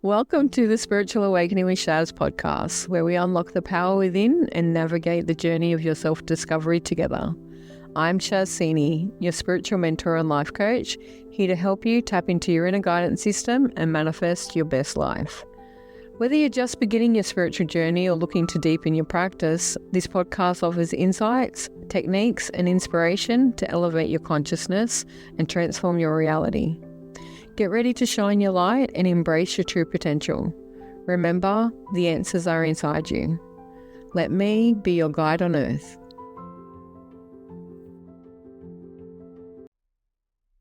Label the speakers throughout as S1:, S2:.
S1: Welcome to the Spiritual Awakening with Shaz podcast, where we unlock the power within and navigate the journey of your self-discovery together. I'm Shaz, your spiritual mentor and life coach, here to help you tap into your inner guidance system and manifest your best life. Whether you're just beginning your spiritual journey or looking to deepen your practice, this podcast offers insights, techniques, and inspiration to elevate your consciousness and transform your reality. Get ready to shine your light and embrace your true potential. Remember, the answers are inside you. Let me be your guide on earth.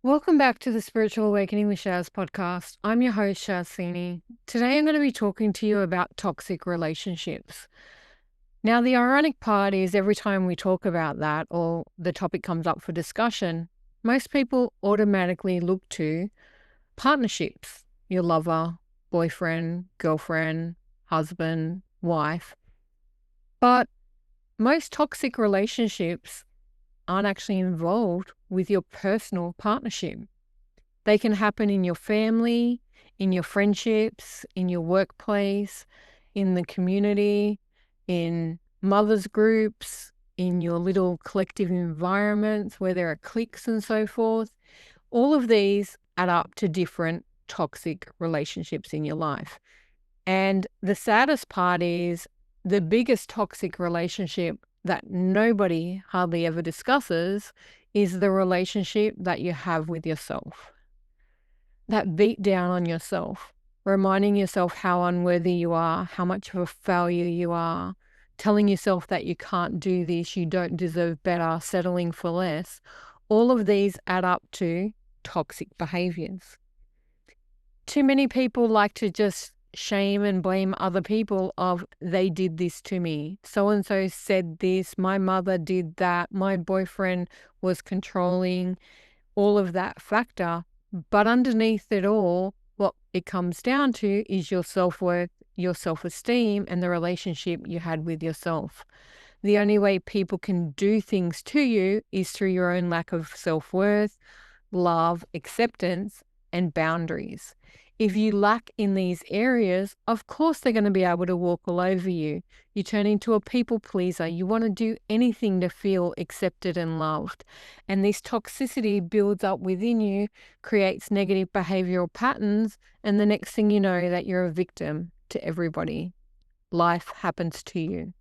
S1: Welcome back to the Spiritual Awakening with Shaz podcast. I'm your host, Shaz. Today I'm going to be talking to you about toxic relationships. Now, the ironic part is every time we talk about that or the topic comes up for discussion, most people automatically look to partnerships, your lover, boyfriend, girlfriend, husband, wife. But most toxic relationships aren't actually involved with your personal partnership. They can happen in your family, in your friendships, in your workplace, in the community, in mothers groups, in your little collective environments where there are cliques and so forth. All of these add up to different toxic relationships in your life. And the saddest part is the biggest toxic relationship that nobody hardly ever discusses is the relationship that you have with yourself. That beat down on yourself, reminding yourself how unworthy you are, how much of a failure you are, telling yourself that you can't do this, you don't deserve better, settling for less. All of these add up to toxic behaviors. Too many people like to just shame and blame other people of they did this to me. So-and-so said this, my mother did that, my boyfriend was controlling, all of that factor. But underneath it all, what it comes down to is your self-worth, your self-esteem, and the relationship you had with yourself. The only way people can do things to you is through your own lack of self-worth, love, acceptance, and boundaries. If you lack in these areas, of course they're going to be able to walk all over you. You turn into a people pleaser. You want to do anything to feel accepted and loved. And this toxicity builds up within you, creates negative behavioral patterns, and the next thing you know that you're a victim to everybody. Life happens to you.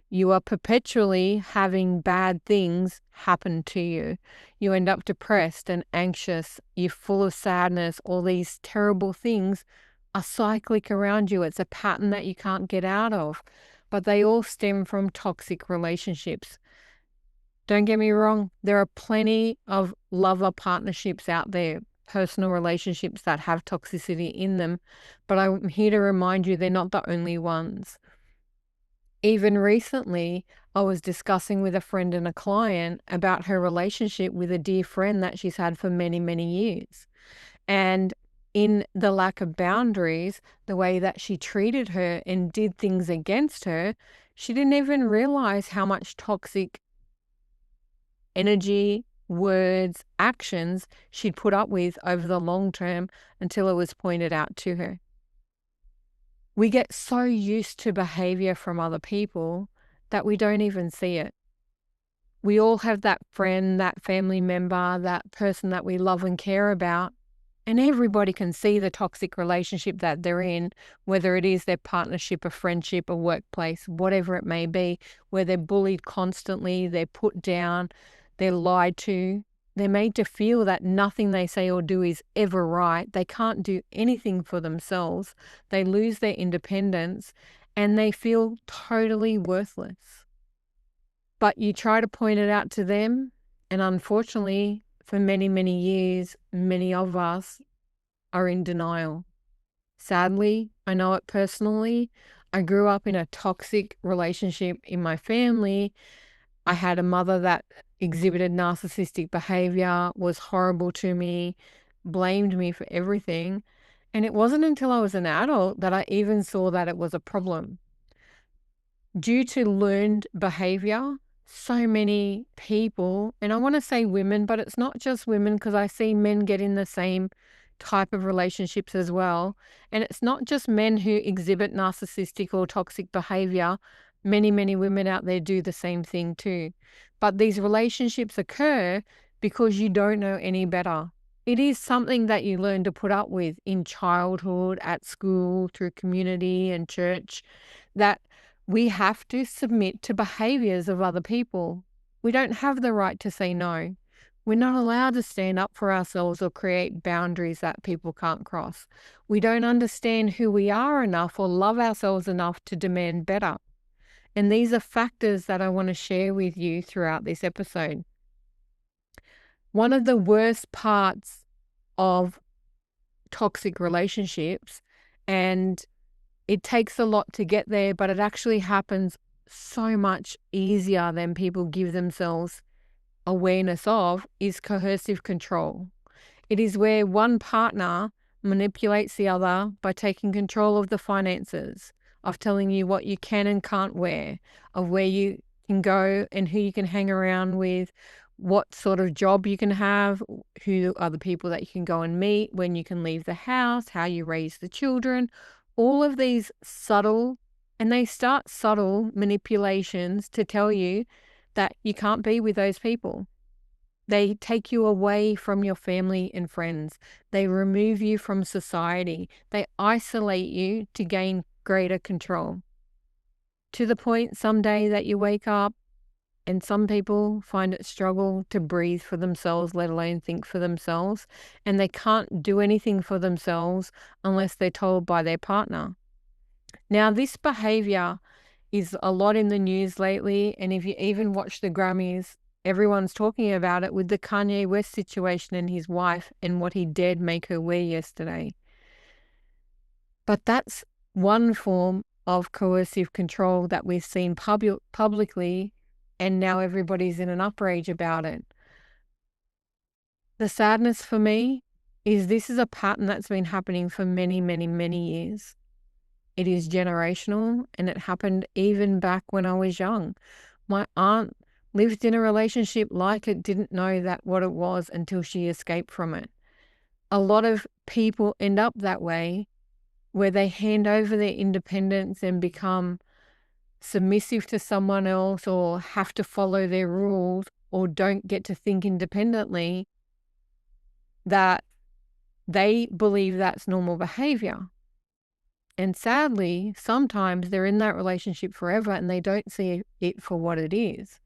S1: You are perpetually having bad things happen to you. You end up depressed and anxious. You're full of sadness. All these terrible things are cyclic around you. It's a pattern that you can't get out of. But they all stem from toxic relationships. Don't get me wrong. There are plenty of lover partnerships out there, personal relationships that have toxicity in them. But I'm here to remind you they're not the only ones. Even recently, I was discussing with a friend and a client about her relationship with a dear friend that she's had for many, many years. And in the lack of boundaries, the way that she treated her and did things against her, she didn't even realize how much toxic energy, words, actions she'd put up with over the long term until it was pointed out to her. We get so used to behavior from other people that we don't even see it. We all have that friend, that family member, that person that we love and care about, and everybody can see the toxic relationship that they're in, whether it is their partnership, a friendship, a workplace, whatever it may be, where they're bullied constantly, they're put down, they're lied to. They're made to feel that nothing they say or do is ever right. They can't do anything for themselves. They lose their independence and they feel totally worthless. But you try to point it out to them, and unfortunately, for many, many years, many of us are in denial. Sadly, I know it personally. I grew up in a toxic relationship in my family. I had a mother that exhibited narcissistic behavior, was horrible to me, blamed me for everything. And it wasn't until I was an adult that I even saw that it was a problem. Due to learned behavior, so many people, and I want to say women, but it's not just women because I see men get in the same type of relationships as well. And it's not just men who exhibit narcissistic or toxic behavior. Many, many women out there do the same thing too. But these relationships occur because you don't know any better. It is something that you learn to put up with in childhood, at school, through community and church, that we have to submit to behaviors of other people. We don't have the right to say no. We're not allowed to stand up for ourselves or create boundaries that people can't cross. We don't understand who we are enough or love ourselves enough to demand better. And these are factors that I want to share with you throughout this episode. One of the worst parts of toxic relationships, and it takes a lot to get there, but it actually happens so much easier than people give themselves awareness of, is coercive control. It is where one partner manipulates the other by taking control of the finances, of telling you what you can and can't wear, of where you can go and who you can hang around with, what sort of job you can have, who are the people that you can go and meet, when you can leave the house, how you raise the children. All of these subtle, and they start subtle manipulations to tell you that you can't be with those people. They take you away from your family and friends. They remove you from society. They isolate you to gain greater control. To the point someday that you wake up, and some people find it struggle to breathe for themselves, let alone think for themselves. And they can't do anything for themselves unless they're told by their partner. Now, this behavior is a lot in the news lately. And if you even watch the Grammys, everyone's talking about it with the Kanye West situation and his wife and what he dared make her wear yesterday. But that's one form of coercive control that we've seen publicly, and now everybody's in an outrage about it. The sadness for me is this is a pattern that's been happening for many, many, many years. It is generational, and it happened even back when I was young. My aunt lived in a relationship like it, didn't know that what it was until she escaped from it. A lot of people end up that way, where they hand over their independence and become submissive to someone else, or have to follow their rules, or don't get to think independently, that they believe that's normal behavior. And sadly, sometimes they're in that relationship forever and they don't see it for what it is.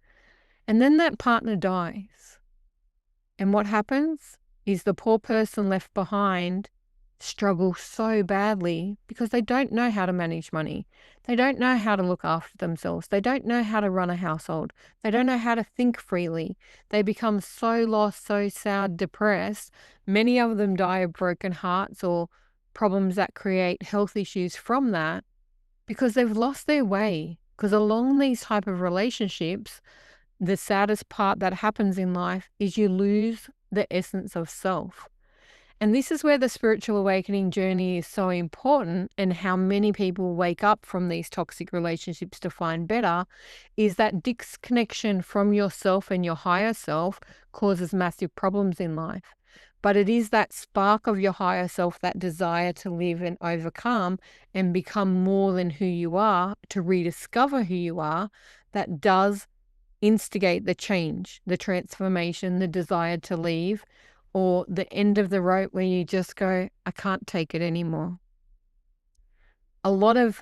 S1: And then that partner dies. And what happens is the poor person left behind struggles so badly because they don't know how to manage money. They don't know how to look after themselves. They don't know how to run a household. They don't know how to think freely. They become so lost, so sad, depressed. Many of them die of broken hearts or problems that create health issues from that because they've lost their way. Because along these type of relationships, the saddest part that happens in life is you lose the essence of self. And this is where the spiritual awakening journey is so important, and how many people wake up from these toxic relationships to find better, is that disconnection from yourself and your higher self causes massive problems in life. But it is that spark of your higher self, that desire to live and overcome and become more than who you are, to rediscover who you are, that does instigate the change, the transformation, the desire to leave, or the end of the rope where you just go, I can't take it anymore. A lot of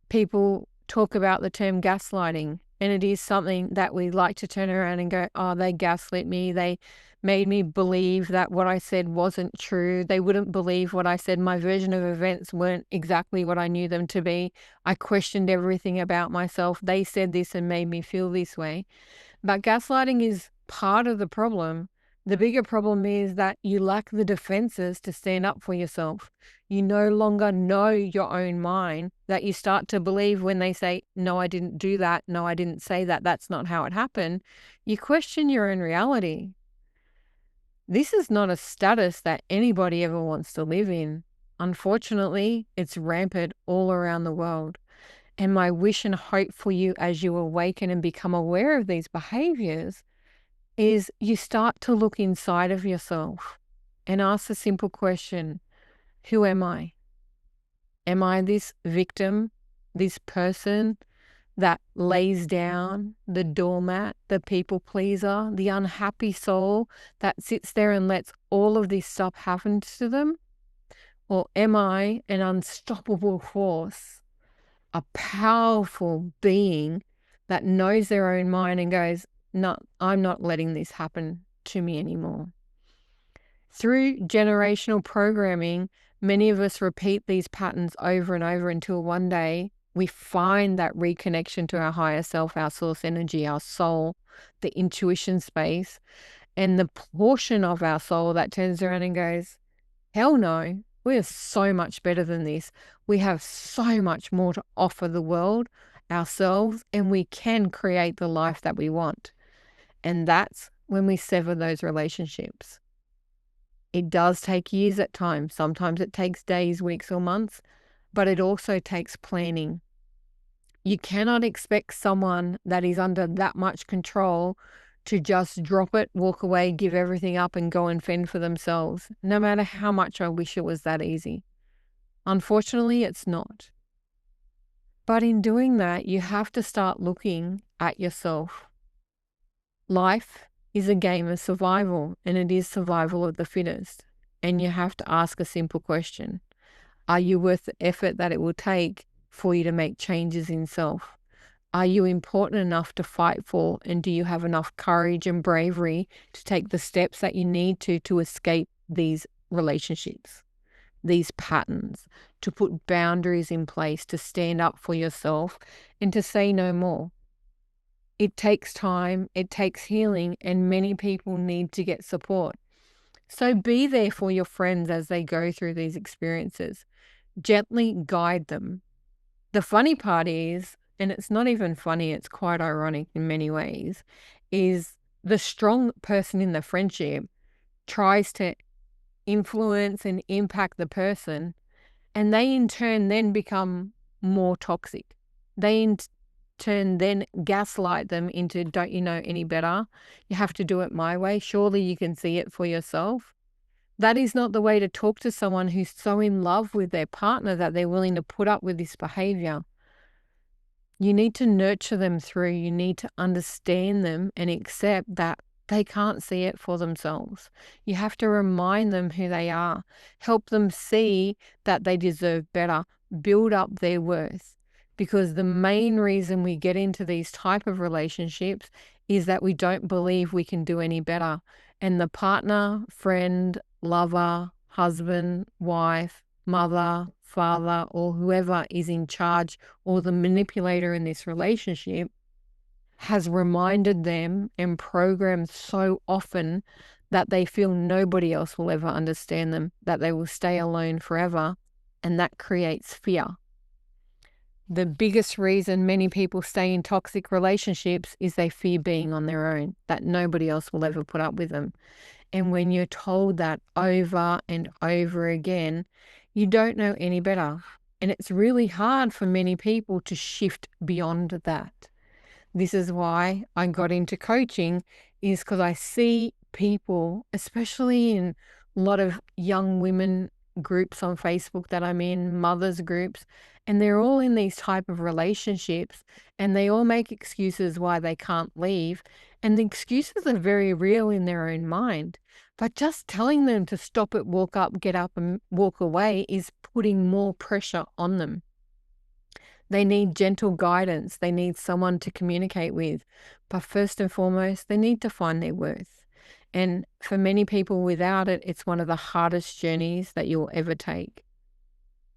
S1: people talk about the term gaslighting, and it is something that we like to turn around and go, oh, they gaslit me. They made me believe that what I said wasn't true. They wouldn't believe what I said. My version of events weren't exactly what I knew them to be. I questioned everything about myself. They said this and made me feel this way. But gaslighting is part of the problem. The bigger problem is that you lack the defenses to stand up for yourself. You no longer know your own mind, that you start to believe when they say, no, I didn't do that. No, I didn't say that. That's not how it happened. You question your own reality. This is not a status that anybody ever wants to live in. Unfortunately, it's rampant all around the world. And my wish and hope for you as you awaken and become aware of these behaviors is you start to look inside of yourself and ask the simple question, who am I? Am I this victim, this person that lays down, the doormat, the people pleaser, the unhappy soul that sits there and lets all of this stuff happen to them? Or am I an unstoppable force, a powerful being that knows their own mind and goes, no, I'm not letting this happen to me anymore? Through generational programming, many of us repeat these patterns over and over until one day we find that reconnection to our higher self, our source energy, our soul, the intuition space, and the portion of our soul that turns around and goes, hell no, we are so much better than this. We have so much more to offer the world, ourselves, and we can create the life that we want. And that's when we sever those relationships. It does take years at times. Sometimes it takes days, weeks, or months, but it also takes planning. You cannot expect someone that is under that much control to just drop it, walk away, give everything up, and go and fend for themselves, no matter how much I wish it was that easy. Unfortunately, it's not. But in doing that, you have to start looking at yourself. Life is a game of survival, and it is survival of the fittest. And you have to ask a simple question. Are you worth the effort that it will take for you to make changes in self? Are you important enough to fight for, and do you have enough courage and bravery to take the steps that you need to escape these relationships, these patterns, to put boundaries in place, to stand up for yourself and to say no more? It takes time, it takes healing, and many people need to get support. So be there for your friends as they go through these experiences. Gently guide them. The funny part is, and it's not even funny, it's quite ironic in many ways, is the strong person in the friendship tries to influence and impact the person, and they in turn then become more toxic. They in turn then gaslight them into, don't you know any better? You have to do it my way. Surely you can see it for yourself. That is not the way to talk to someone who's so in love with their partner that they're willing to put up with this behavior. You need to nurture them through. You need to understand them and accept that they can't see it for themselves. You have to remind them who they are, help them see that they deserve better, build up their worth. Because the main reason we get into these type of relationships is that we don't believe we can do any better. And the partner, friend, lover, husband, wife, mother, father, or whoever is in charge or the manipulator in this relationship has reminded them and programmed so often that they feel nobody else will ever understand them, that they will stay alone forever, and that creates fear. The biggest reason many people stay in toxic relationships is they fear being on their own, that nobody else will ever put up with them. And when you're told that over and over again, you don't know any better. And it's really hard for many people to shift beyond that. This is why I got into coaching, is because I see people, especially in a lot of young women groups on Facebook that I'm in, mothers groups, and they're all in these type of relationships, and they all make excuses why they can't leave. And the excuses are very real in their own mind. But just telling them to stop it, walk up, get up and walk away is putting more pressure on them. They need gentle guidance. They need someone to communicate with. But first and foremost, they need to find their worth. And for many people without it, it's one of the hardest journeys that you'll ever take.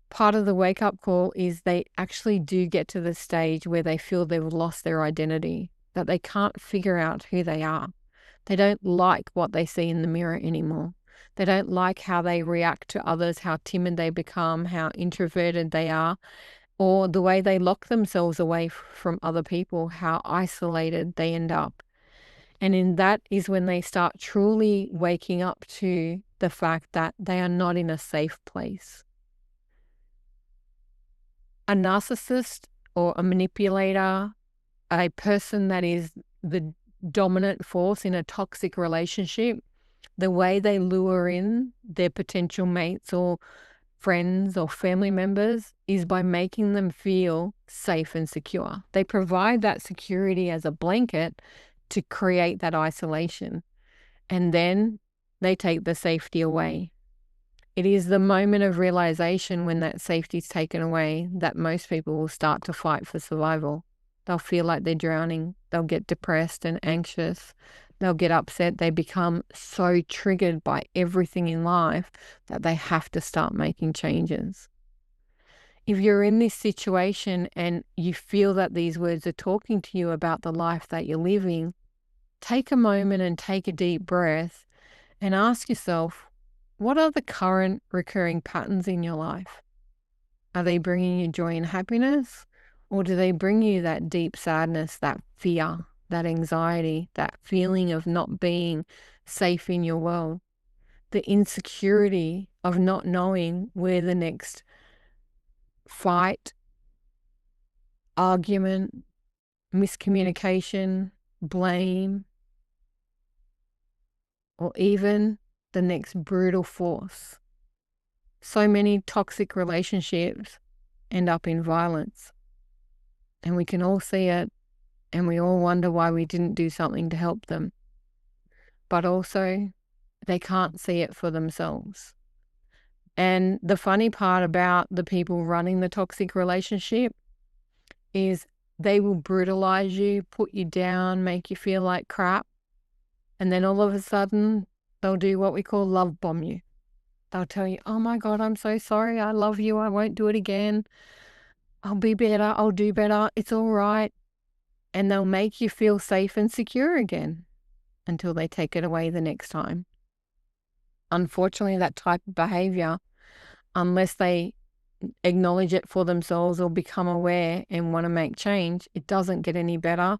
S1: Part of the wake-up call is they actually do get to the stage where they feel they've lost their identity, that they can't figure out who they are. They don't like what they see in the mirror anymore. They don't like how they react to others, how timid they become, how introverted they are, or the way they lock themselves away from other people, how isolated they end up. And in that is when they start truly waking up to the fact that they are not in a safe place. A narcissist or a manipulator, a person that is the dominant force in a toxic relationship, The way they lure in their potential mates or friends or family members is by making them feel safe and secure. They provide that security as a blanket to create that isolation, and then they take the safety away. It is the moment of realization when that safety is taken away that most people will start to fight for survival. They'll feel like they're drowning. They'll get depressed and anxious. They'll get upset. They become so triggered by everything in life that they have to start making changes. If you're in this situation and you feel that these words are talking to you about the life that you're living, take a moment and take a deep breath and ask yourself, what are the current recurring patterns in your life? Are they bringing you joy and happiness? Or do they bring you that deep sadness, that fear, that anxiety, that feeling of not being safe in your world? The insecurity of not knowing where the next fight, argument, miscommunication, blame, or even the next brutal force. So many toxic relationships end up in violence. And we can all see it, and we all wonder why we didn't do something to help them. But also, they can't see it for themselves. And the funny part about the people running the toxic relationship is they will brutalize you, put you down, make you feel like crap. And then all of a sudden, they'll do what we call love bomb you. They'll tell you, oh my God, I'm so sorry. I love you. I won't do it again. I'll be better. I'll do better. It's all right. And they'll make you feel safe and secure again until they take it away the next time. Unfortunately, that type of behavior, unless they acknowledge it for themselves or become aware and want to make change, it doesn't get any better.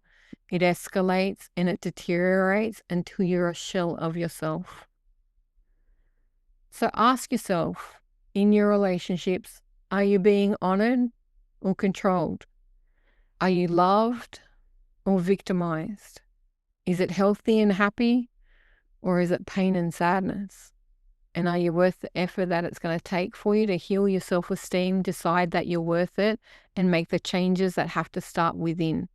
S1: It escalates and it deteriorates until you're a shell of yourself. So ask yourself, in your relationships, are you being honored or controlled? Are you loved or victimized? Is it healthy and happy, or is it pain and sadness? And are you worth the effort that it's going to take for you to heal your self-esteem, decide that you're worth it, and make the changes that have to start within?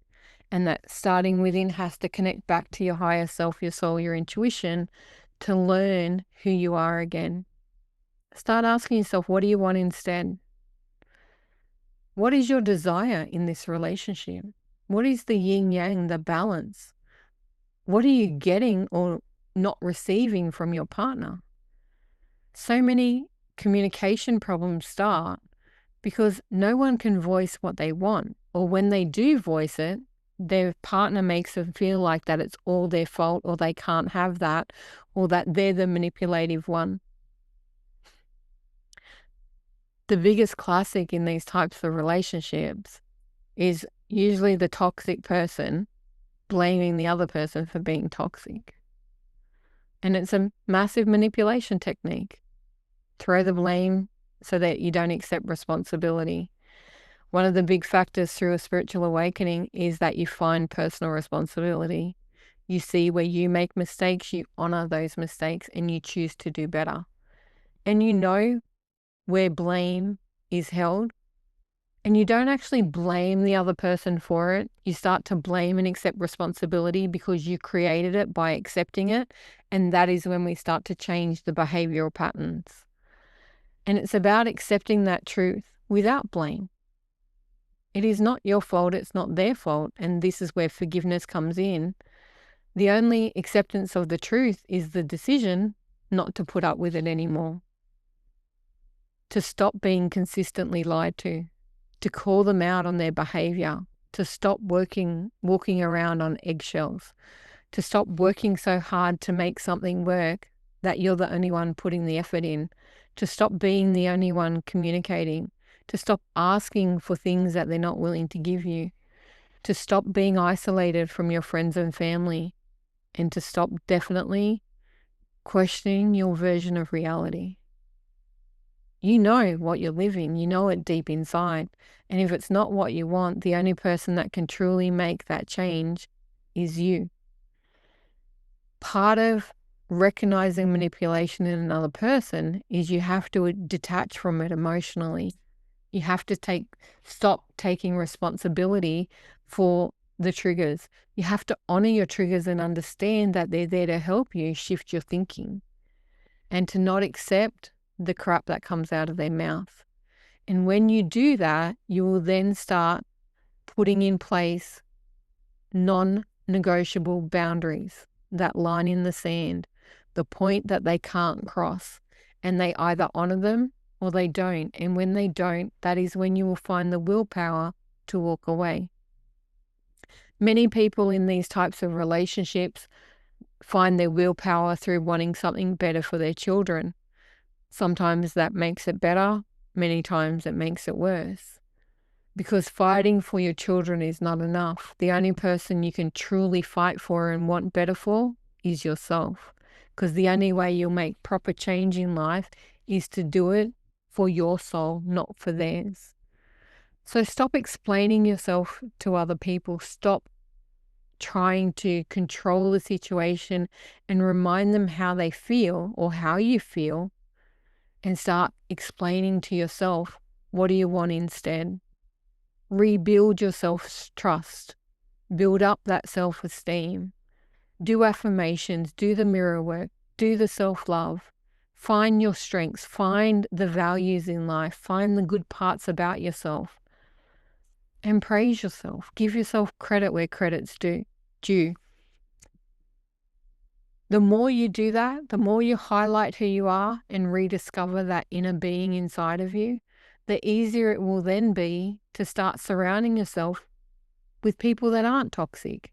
S1: And that starting within has to connect back to your higher self, your soul, your intuition, to learn who you are again. Start asking yourself, what do you want instead? What is your desire in this relationship? What is the yin yang, the balance? What are you getting or not receiving from your partner? So many communication problems start because no one can voice what they want, or when they do voice it, their partner makes them feel like that it's all their fault, or they can't have that, or that they're the manipulative one. The biggest classic in these types of relationships is usually the toxic person blaming the other person for being toxic. And it's a massive manipulation technique. Throw the blame so that you don't accept responsibility. One of the big factors through a spiritual awakening is that you find personal responsibility. You see where you make mistakes, you honor those mistakes, and you choose to do better. And you know where blame is held, and you don't actually blame the other person for it. You start to blame and accept responsibility because you created it by accepting it. And that is when we start to change the behavioral patterns. And it's about accepting that truth without blame. It is not your fault, it's not their fault, and this is where forgiveness comes in. The only acceptance of the truth is the decision not to put up with it anymore, to stop being consistently lied to call them out on their behavior, to stop walking around on eggshells, to stop working so hard to make something work that you're the only one putting the effort in, to stop being the only one communicating, to stop asking for things that they're not willing to give you, to stop being isolated from your friends and family, and to stop definitely questioning your version of reality. You know what you're living, you know it deep inside. And if it's not what you want, the only person that can truly make that change is you. Part of recognizing manipulation in another person is you have to detach from it emotionally. You have to stop taking responsibility for the triggers. You have to honor your triggers and understand that they're there to help you shift your thinking and to not accept the crap that comes out of their mouth. And when you do that, you will then start putting in place non-negotiable boundaries, that line in the sand, the point that they can't cross. And they either honor them or they don't. And when they don't, that is when you will find the willpower to walk away. Many people in these types of relationships find their willpower through wanting something better for their children. Sometimes that makes it better. Many times it makes it worse. Because fighting for your children is not enough. The only person you can truly fight for and want better for is yourself. Because the only way you'll make proper change in life is to do it for your soul, not for theirs. So stop explaining yourself to other people. Stop trying to control the situation and remind them how they feel or how you feel, and start explaining to yourself, what do you want instead? Rebuild your self-trust. Build up that self-esteem. Do affirmations, do the mirror work, do the self-love. Find your strengths, find the values in life, find the good parts about yourself, and praise yourself. Give yourself credit where credit's due. The more you do that, the more you highlight who you are and rediscover that inner being inside of you, the easier it will then be to start surrounding yourself with people that aren't toxic,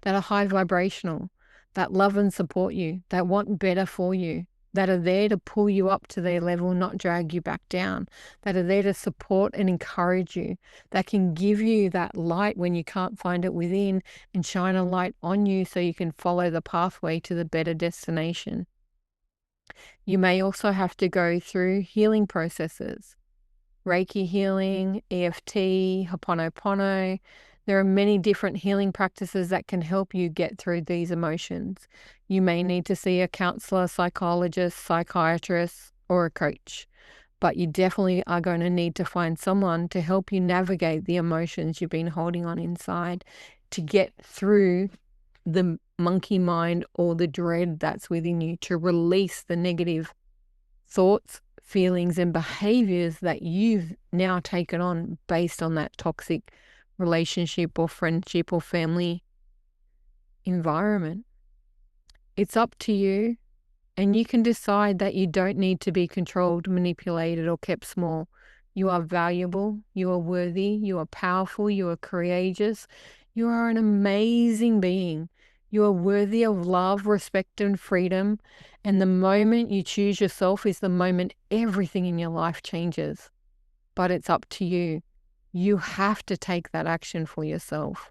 S1: that are high vibrational, that love and support you, that want better for you, that are there to pull you up to their level, not drag you back down, that are there to support and encourage you, that can give you that light when you can't find it within and shine a light on you so you can follow the pathway to the better destination. You may also have to go through healing processes, Reiki healing, EFT, Ho'oponopono. There are many different healing practices that can help you get through these emotions. You may need to see a counselor, psychologist, psychiatrist, or a coach, but you definitely are going to need to find someone to help you navigate the emotions you've been holding on inside, to get through the monkey mind or the dread that's within you, to release the negative thoughts, feelings, and behaviors that you've now taken on based on that toxic relationship or friendship or family environment. It's up to you, and you can decide that you don't need to be controlled, manipulated, or kept small. You are valuable, you are worthy, you are powerful, you are courageous, you are an amazing being. You are worthy of love, respect, and freedom. And the moment you choose yourself is the moment everything in your life changes. But it's up to you. You have to take that action for yourself.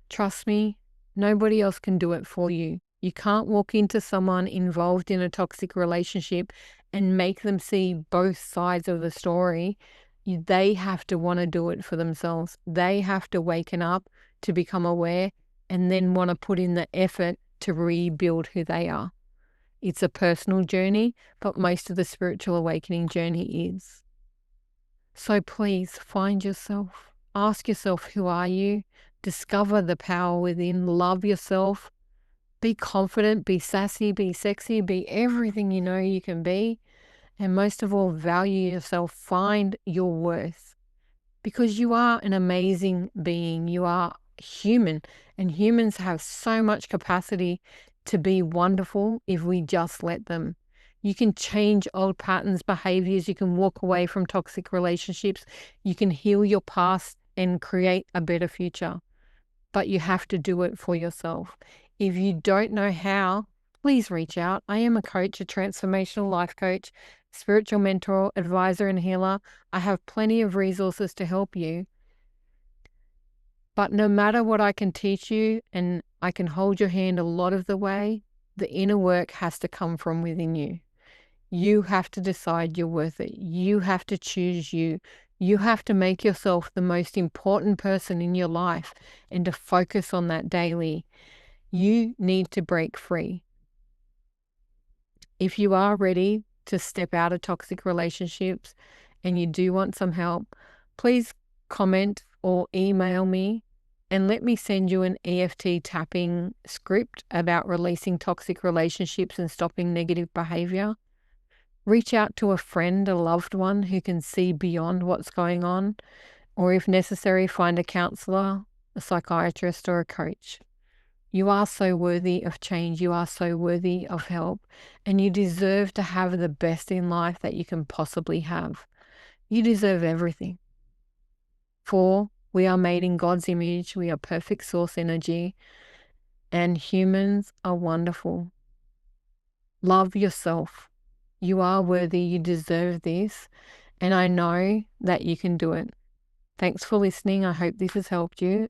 S1: Trust me, nobody else can do it for you. You can't walk into someone involved in a toxic relationship and make them see both sides of the story. They have to want to do it for themselves. They have to waken up to become aware and then want to put in the effort to rebuild who they are. It's a personal journey, but most of the spiritual awakening journey is. So please find yourself. Ask yourself, who are you? Discover the power within. Love yourself. Be confident, be sassy, be sexy, be everything you know you can be. And most of all, value yourself. Find your worth. Because you are an amazing being. You are human. And humans have so much capacity to be wonderful if we just let them. You can change old patterns, behaviors. You can walk away from toxic relationships. You can heal your past and create a better future. But you have to do it for yourself. If you don't know how, please reach out. I am a coach, a transformational life coach, spiritual mentor, advisor, and healer. I have plenty of resources to help you. But no matter what I can teach you, and I can hold your hand a lot of the way, the inner work has to come from within you. You have to decide you're worth it. You have to choose you. You have to make yourself the most important person in your life and to focus on that daily. You need to break free. If you are ready to step out of toxic relationships and you do want some help, please comment or email me and let me send you an EFT tapping script about releasing toxic relationships and stopping negative behavior. Reach out to a friend, a loved one who can see beyond what's going on, or if necessary, find a counselor, a psychiatrist, or a coach. You are so worthy of change. You are so worthy of help, and you deserve to have the best in life that you can possibly have. You deserve everything. For we are made in God's image. We are perfect source energy, and humans are wonderful. Love yourself. You are worthy. You deserve this, and I know that you can do it. Thanks for listening. I hope this has helped you,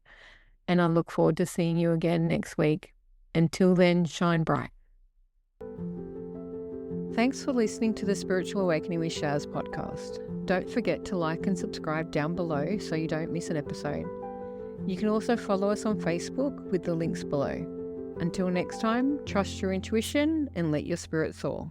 S1: and I look forward to seeing you again next week. Until then, shine bright. Thanks for listening to the Spiritual Awakening with Shaz podcast. Don't forget to like and subscribe down below so you don't miss an episode. You can also follow us on Facebook with the links below. Until next time, trust your intuition and let your spirit soar.